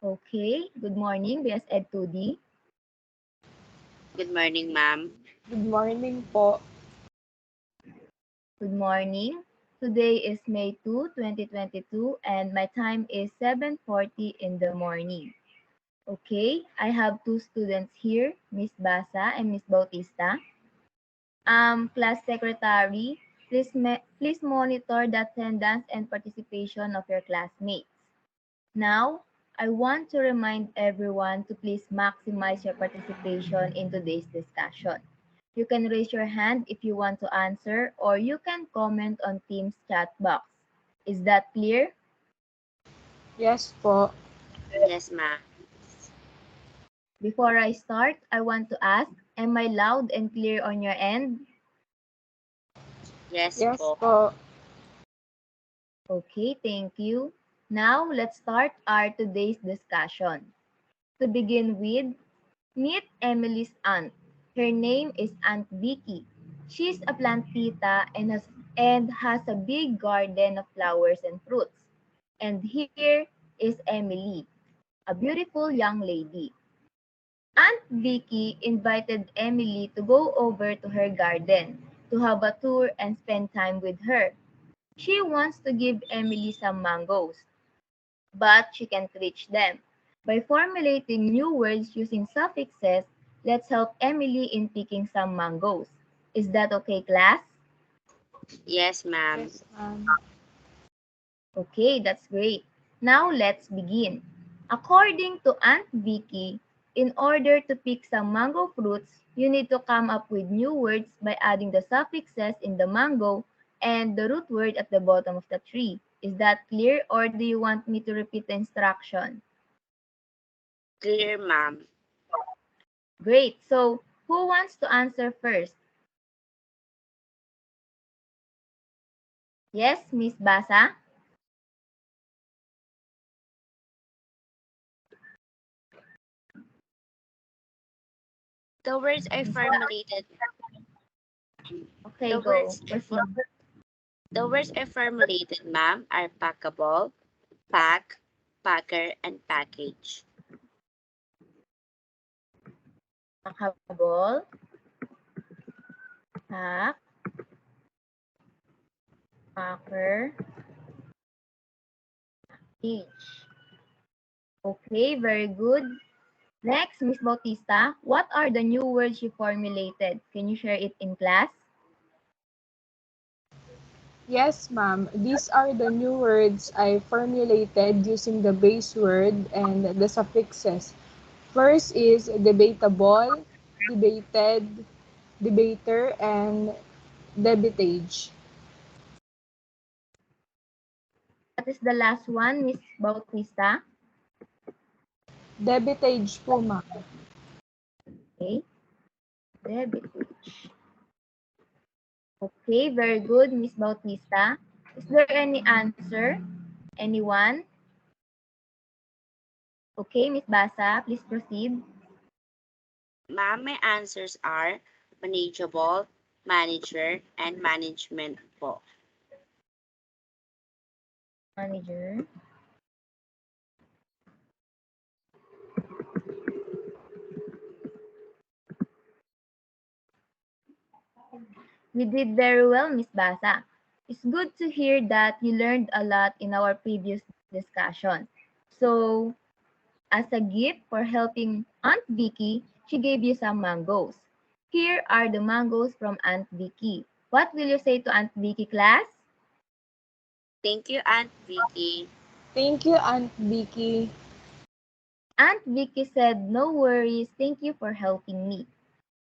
Okay, good morning, BS Ed 2D. Good morning, ma'am. Good morning po. Good morning. Today is May 2, 2022, and my time is 7:40 in the morning. Okay, I have two students here, Miss Basa and Miss Bautista. Class secretary, please monitor the attendance and participation of your classmates. Now, I want to remind everyone to please maximize your participation in today's discussion. You can raise your hand if you want to answer, or you can comment on Teams chat box. Is that clear? Yes po. Yes, ma'am. Before I start, I want to ask, am I loud and clear on your end? Yes Yes po. po. Okay, thank you. Now, let's start our today's discussion. To begin with, meet Emily's aunt. Her name is Aunt Vicky. She's a plantita and has a big garden of flowers and fruits. And here is Emily, a beautiful young lady. Aunt Vicky invited Emily to go over to her garden to have a tour and spend time with her. She wants to give Emily some mangoes, but she can't reach them. By formulating new words using suffixes, let's help Emily in picking some mangoes. Is that okay, class? Yes, ma'am. Yes, ma'am. Okay, that's great. Now let's begin. According to Aunt Vicky, in order to pick some mango fruits, you need to come up with new words by adding the suffixes in the mango and the root word at the bottom of the tree. Is that clear, or do you want me to repeat the instruction? Clear, ma'am. Great. So, who wants to answer first? Yes, Miss Basa? The words I Miss Ba- formulated. okay, The go. words I Proceed. for, the words I formulated, ma'am, are packable, pack, packer, and package. Packable, pack, packer, each. Okay, very good. Next, Miss Bautista, what are the new words you formulated? Can you share it in class? Yes, ma'am. These are the new words I formulated using the base word and the suffixes. First is debatable, debated, debater, and debatage. What is the last one, Miss Bautista? Debatage po, ma'am. Okay, debitage. Okay, very good, Miss Bautista. Is there any answer? Anyone? Okay, Miss Basa, please proceed. Ma'am, my answers are manageable, manager, and management po. Manager. We did very well, Miss Basa. It's good to hear that you learned a lot in our previous discussion. So, as a gift for helping Aunt Vicky, she gave you some mangoes. Here are the mangoes from Aunt Vicky. What will you say to Aunt Vicky, class? Thank you, Aunt Vicky. Thank you, Aunt Vicky. Aunt Vicky said, no worries, thank you for helping me.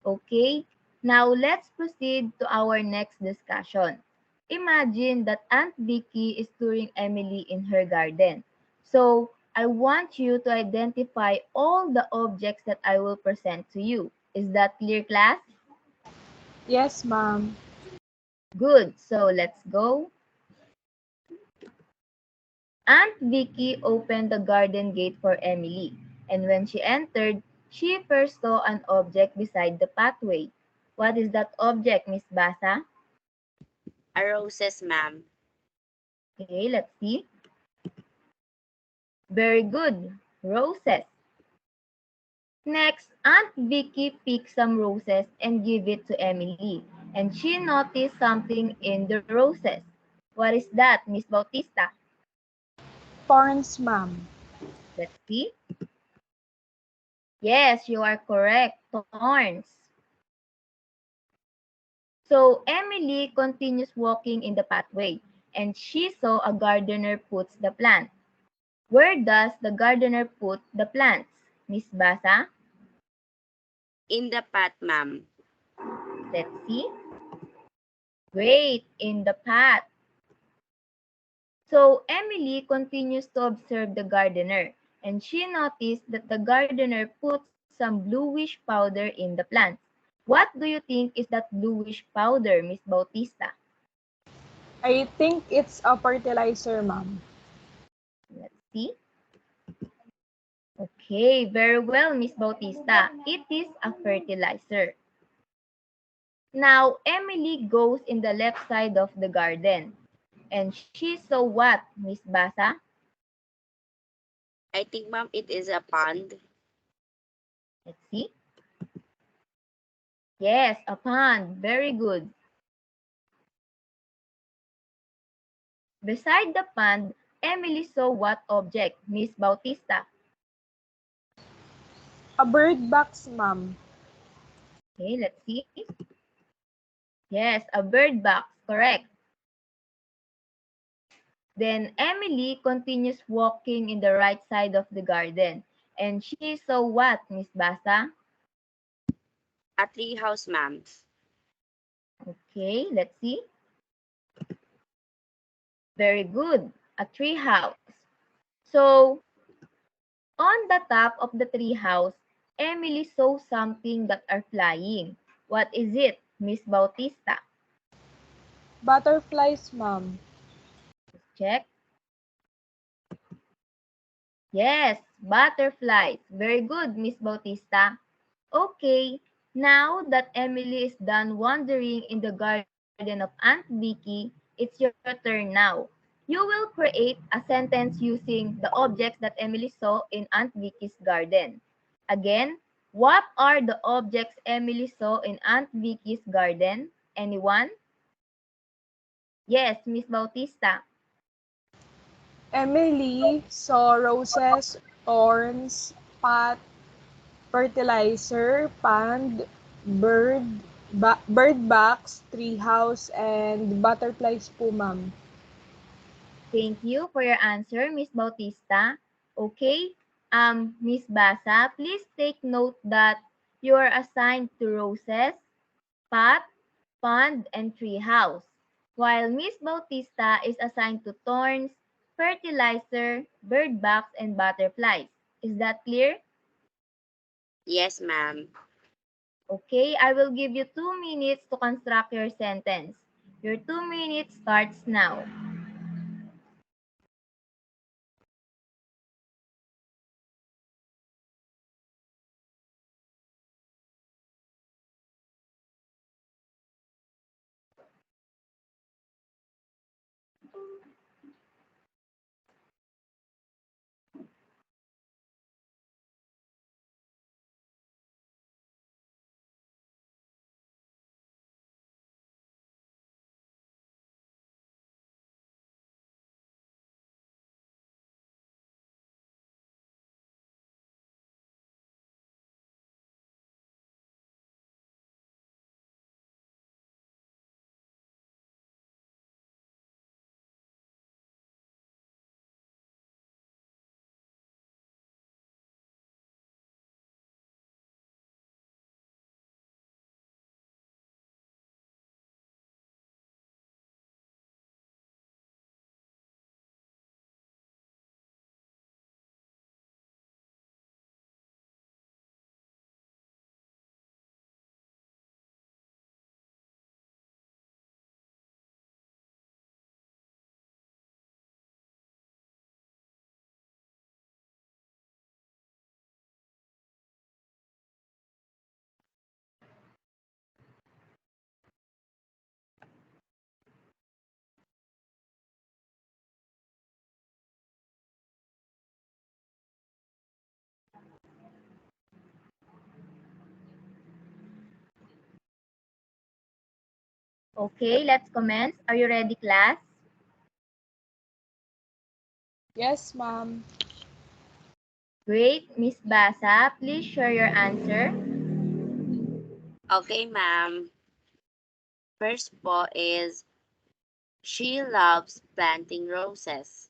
Okay, now let's proceed to our next discussion. Imagine that Aunt Vicky is touring Emily in her garden. So, I want you to identify all the objects that I will present to you. Is that clear, class? Yes, ma'am. Good, so let's go. Aunt Vicky opened the garden gate for Emily, and when she entered, she first saw an object beside the pathway. What is that object, Miss Basa? A roses, ma'am. Okay, let's see. Very good. Roses. Next, Aunt Vicky picked some roses and gave it to Emily, and she noticed something in the roses. What is that, Miss Bautista? Thorns, ma'am. Let's see. Yes, you are correct. Thorns. So Emily continues walking in the pathway, and she saw a gardener puts the plant. Where does the gardener put the plants, Miss Basa? In the path, ma'am. Let's see. Great, in the path. So Emily continues to observe the gardener, and she noticed that the gardener puts some bluish powder in the plants. What do you think is that bluish powder, Miss Bautista? I think it's a fertilizer, ma'am. Let's see. Okay, very well, Miss Bautista. It is a fertilizer. Now, Emily goes in the left side of the garden. And she saw what, Miss Basa? I think, ma'am, it is a pond. Let's see. Yes, a pond. Very good. Beside the pond, Emily saw what object, Miss Bautista? A bird box, ma'am. Okay, let's see. Yes, a bird box. Correct. Then Emily continues walking in the right side of the garden. And she saw what, Miss Basa? A tree house, ma'am. Okay, let's see. Very good. A tree house. So, on the top of the tree house, Emily saw something that are flying. What is it, Miss Bautista? Butterflies, ma'am. Check. Yes, butterflies. Very good, Miss Bautista. Okay, now that Emily is done wandering in the garden of Aunt Vicky, it's your turn now. You will create a sentence using the objects that Emily saw in Aunt Vicky's garden. Again, what are the objects Emily saw in Aunt Vicky's garden? Anyone? Yes, Miss Bautista. Emily saw roses, thorns, pot, fertilizer, pond, bird box, treehouse, and butterflies po, ma'am. Thank you for your answer, Miss Bautista. Okay, Miss Basa, please take note that you are assigned to roses, pot, pond, and treehouse, while Miss Bautista is assigned to thorns, fertilizer, bird box, and butterflies. Is that clear? Yes, ma'am. Okay, I will give you 2 minutes to construct your sentence. Your 2 minutes starts now. Okay, let's commence. Are you ready, class? Yes, ma'am. Great. Miss Basa, please share your answer. Okay, ma'am. First po is she loves planting roses.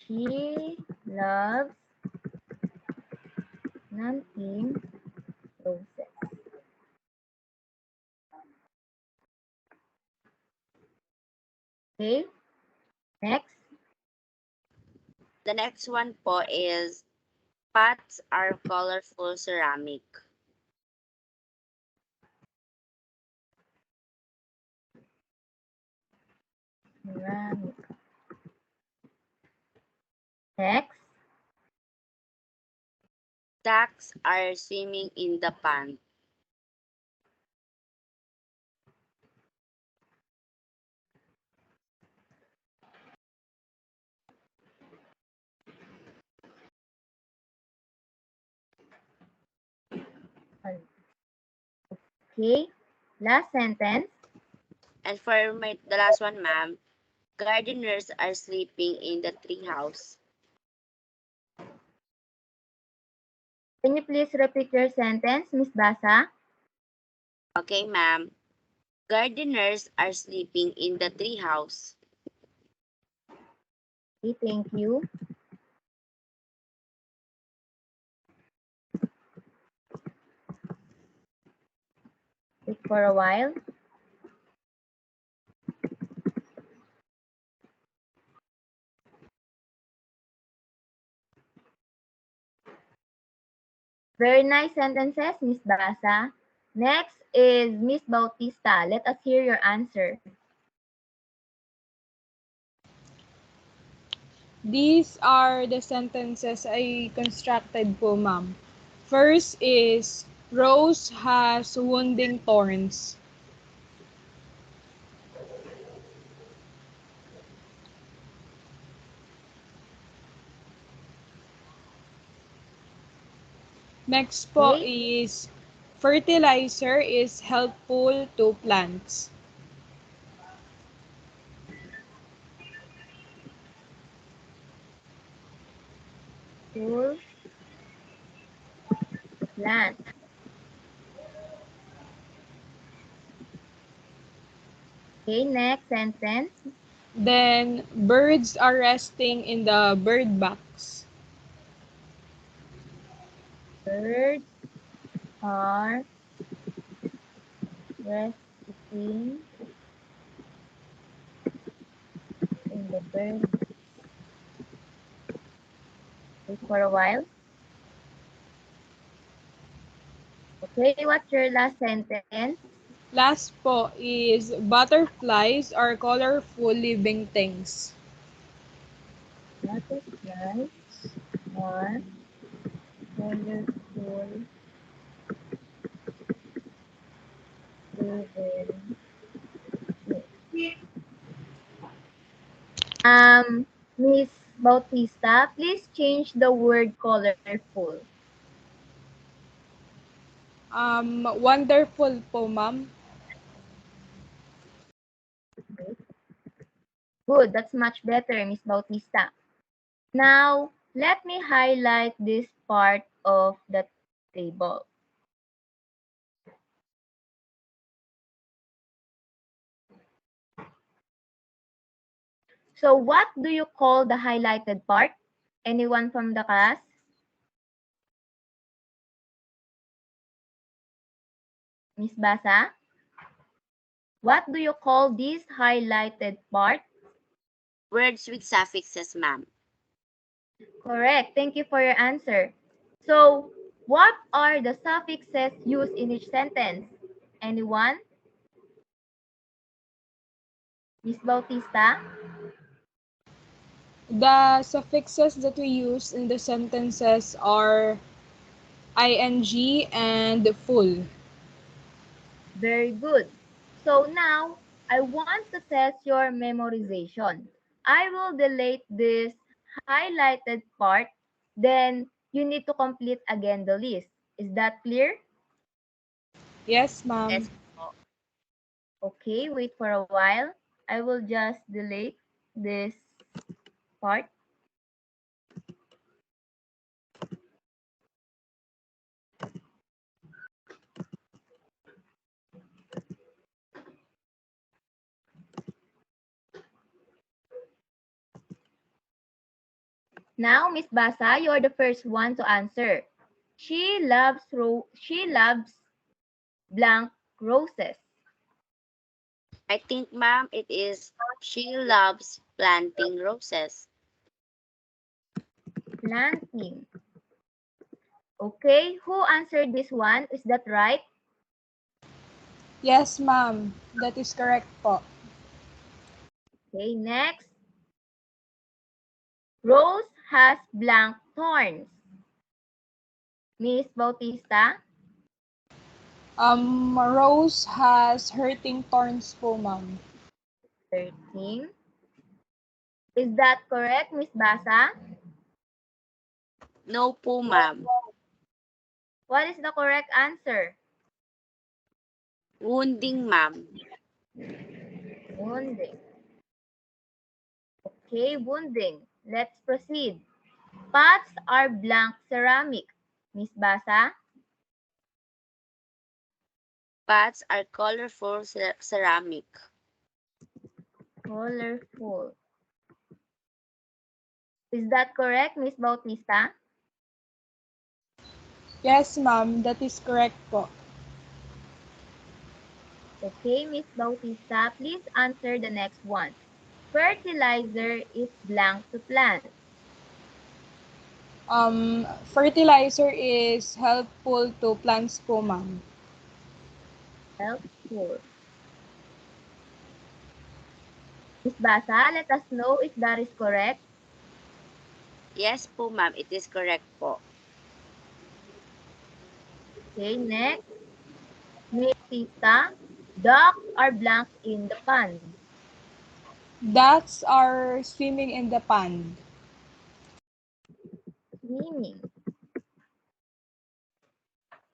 She loves planting roses. Okay, next. The next one po is pots are colorful ceramic. Ceramic. Next. Ducks are swimming in the pond. Okay, last sentence. And for the last one, ma'am, gardeners are sleeping in the treehouse. Can you please repeat your sentence, Miss Basa? Okay, ma'am. Gardeners are sleeping in the treehouse. Okay, thank you. Wait for a while. Very nice sentences, Miss Basa. Next is Miss Bautista. Let us hear your answer. These are the sentences I constructed po, ma'am. First is, Rose has wounding thorns. Next po Okay, is, fertilizer is helpful to plants. full plant. Okay, next sentence. Then, birds are resting in the bird box. Birds are resting in the bird. Wait for a while. Okay, what's your last sentence? Last po is, butterflies are colorful living things. Butterflies are colorful living. Miss Bautista, please change the word colorful. Wonderful po, ma'am. Good, that's much better, Miss Bautista. Now, let me highlight this part of the table. So what do you call the highlighted part? Anyone from the class? Miss Basa? What do you call this highlighted part? Words with suffixes, ma'am. Correct. Thank you for your answer. So, what are the suffixes used in each sentence? Anyone? Miss Bautista? The suffixes that we use in the sentences are ing and full. Very good. So now, I want to test your memorization. I will delete this highlighted part, then you need to complete again the list. Is that clear? Yes, Yes ma'am. po. Okay, wait for a while. I will just delete this part. Now, Miss Basa, you're the first one to answer. She loves blank roses. I think, ma'am, it is she loves planting roses. Planting. Okay, who answered this one? Is that right? Yes, ma'am. That is correct po. Okay, next. Rose has blank thorns. Miss Bautista, Rose has hurting thorns po, ma'am. 13. Is that correct, Miss Basa? No po, ma'am. What is the correct answer? Wounding, ma'am. Wounding. Okay, wounding. Let's proceed. Pots are blank ceramic. Miss Basa, Pots are colorful ceramic. colorful. Is that correct, Miss Bautista? Yes, ma'am. That is correct po. Okay, Miss Bautista, please answer the next one. Fertilizer is blank to plants. Fertilizer is helpful to plants po, ma'am. Helpful. Miss Basa, let us know if that is correct. Yes po, ma'am. It is correct po. Okay, next. Miss Bautista, ducks are blank in the pond. Ducks are swimming in the pond. Swimming.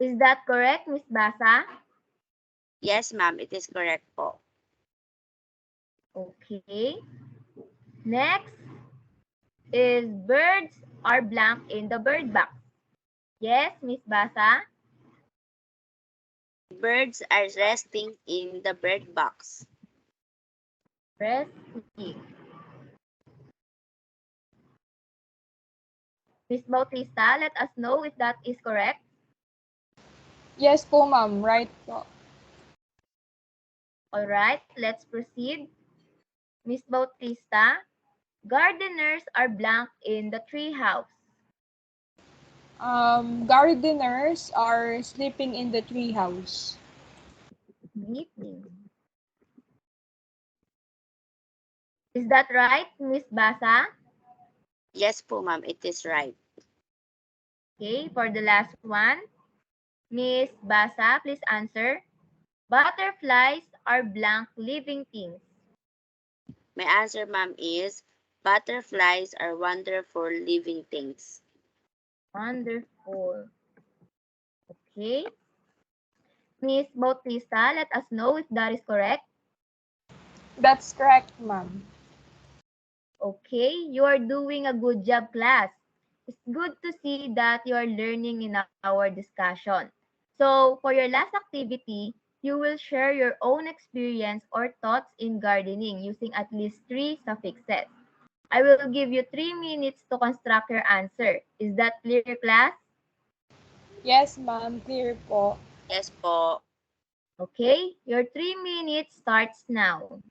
Is that correct, Miss Basa? Yes, ma'am. It is correct po. Okay. Next is birds are blank in the bird box. Yes, Miss Basa? Birds are resting in the bird box. Resting. Miss Bautista, let us know if that is correct. Yes po, ma'am. Right po. All right, let's proceed. Miss Bautista, gardeners are blank in the tree house. Gardeners are sleeping in the treehouse. Sleeping. Is that right, Miss Basa? Yes po, ma'am. It is right. Okay, for the last one, Miss Basa, please answer. Butterflies are blank living things. My answer, ma'am, is butterflies are wonderful living things. Wonderful. Okay. Miss Bautista, let us know if that is correct. That's correct, ma'am. Okay, you are doing a good job, class. It's good to see that you are learning in our discussion. So, for your last activity, you will share your own experience or thoughts in gardening using at least 3 suffixes. I will give you 3 minutes to construct your answer. Is that clear, class? Yes, ma'am. Clear po. Yes po. Okay, your 3 minutes starts now.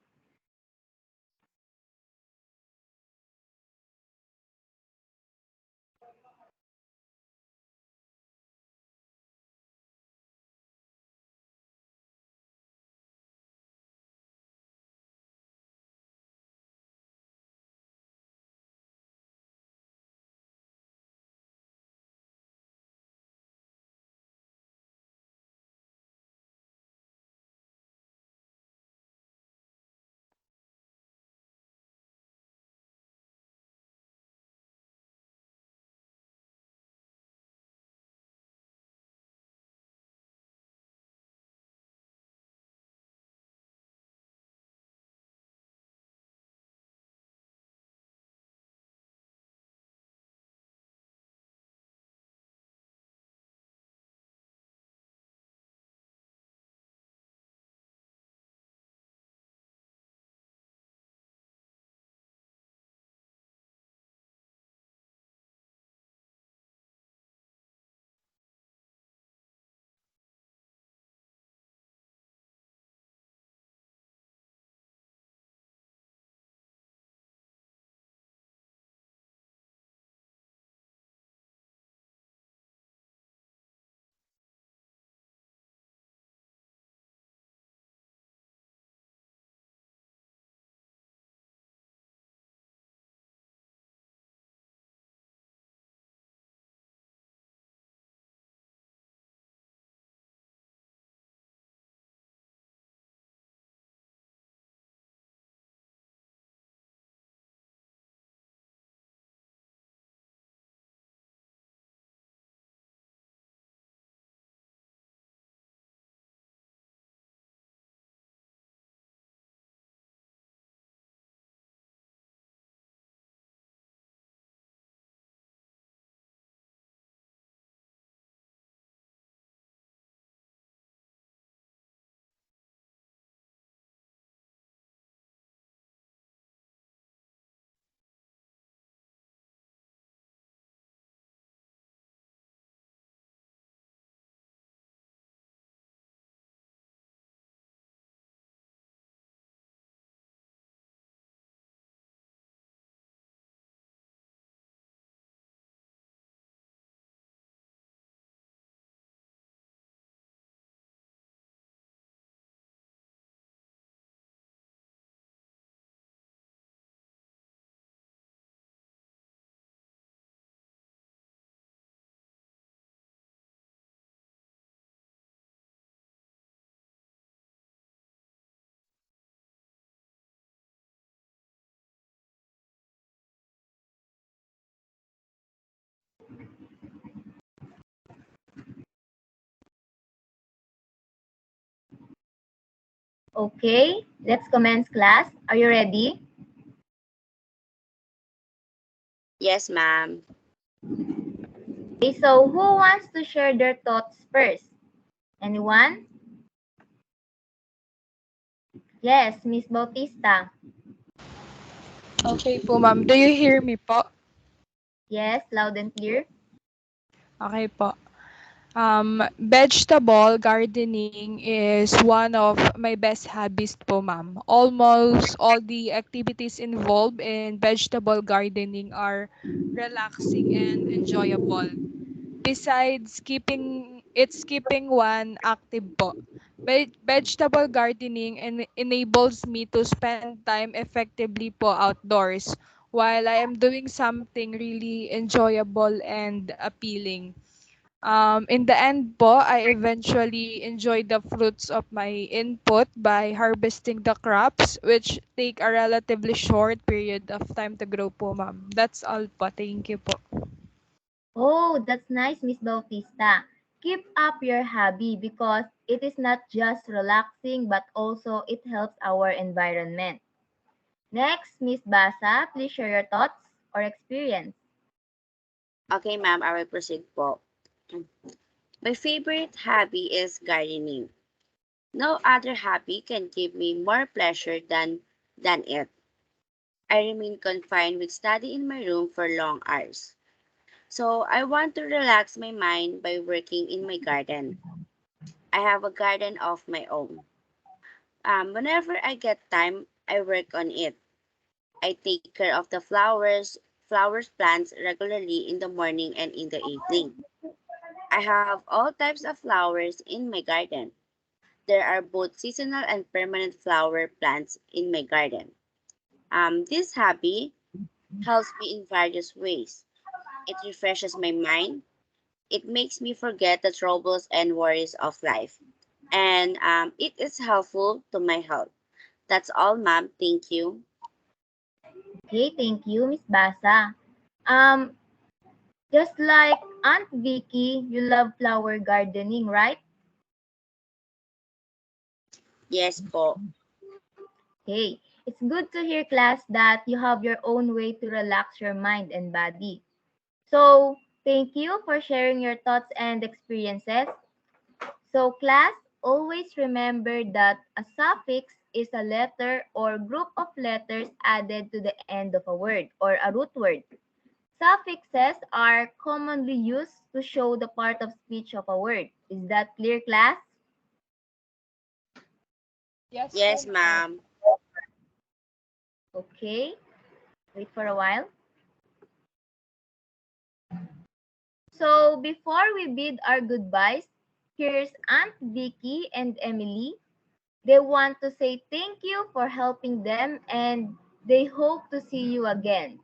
Okay, let's commence class. Are you ready? Yes, ma'am. Okay, so who wants to share their thoughts first? Anyone? Yes, Miss Bautista. Okay po, ma'am. Do you hear me po? Yes, loud and clear. Okay po. Vegetable gardening is one of my best hobbies po, ma'am. Almost all the activities involved in vegetable gardening are relaxing and enjoyable. Besides keeping one active po. Vegetable gardening enables me to spend time effectively po outdoors while I am doing something really enjoyable and appealing. In the end po, I eventually enjoy the fruits of my input by harvesting the crops, which take a relatively short period of time to grow po, ma'am. That's all po. Thank you po. Oh, that's nice, Miss Bautista. Keep up your hobby because it is not just relaxing but also it helps our environment. Next, Miss Basa, please share your thoughts or experience. Okay, ma'am, I will proceed po. My favorite hobby is gardening. No other hobby can give me more pleasure than it. I remain confined with study in my room for long hours. So I want to relax my mind by working in my garden. I have a garden of my own. Whenever I get time, I work on it. I take care of the flowers plants regularly in the morning and in the evening. I have all types of flowers in my garden. There are both seasonal and permanent flower plants in my garden. This hobby helps me in various ways. It refreshes my mind. It makes me forget the troubles and worries of life. And it is helpful to my health. That's all, ma'am. Thank you. Okay, thank you, Miss Basa. Um, just like Aunt Vicky, you love flower gardening, right? Yes po. Okay, it's good to hear, class, that you have your own way to relax your mind and body. So, thank you for sharing your thoughts and experiences. So, class, always remember that a suffix is a letter or group of letters added to the end of a word or a root word. Suffixes are commonly used to show the part of speech of a word. Is that clear, class? Yes po, Yes, ma'am. ma'am. Okay, wait for a while. So, before we bid our goodbyes, here's Aunt Vicky and Emily. They want to say thank you for helping them and they hope to see you again.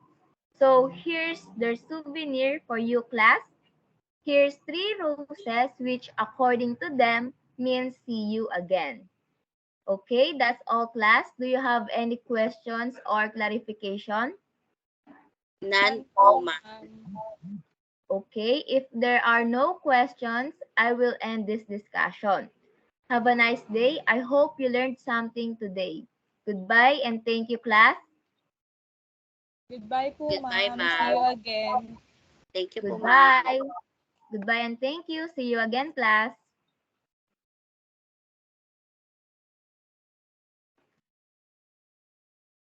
So here's their souvenir for you, class. Here's 3 roses, which according to them means see you again. Okay, that's all, class. Do you have any questions or clarification? None None po, po, ma'am. ma'am. Okay, if there are no questions, I will end this discussion. Have a nice day. I hope you learned something today. Goodbye and thank you, class. Goodbye po, Goodbye, ma'am. See you ma'am. again. Thank you po, ma'am. Goodbye. Goodbye and thank you. See you again, class.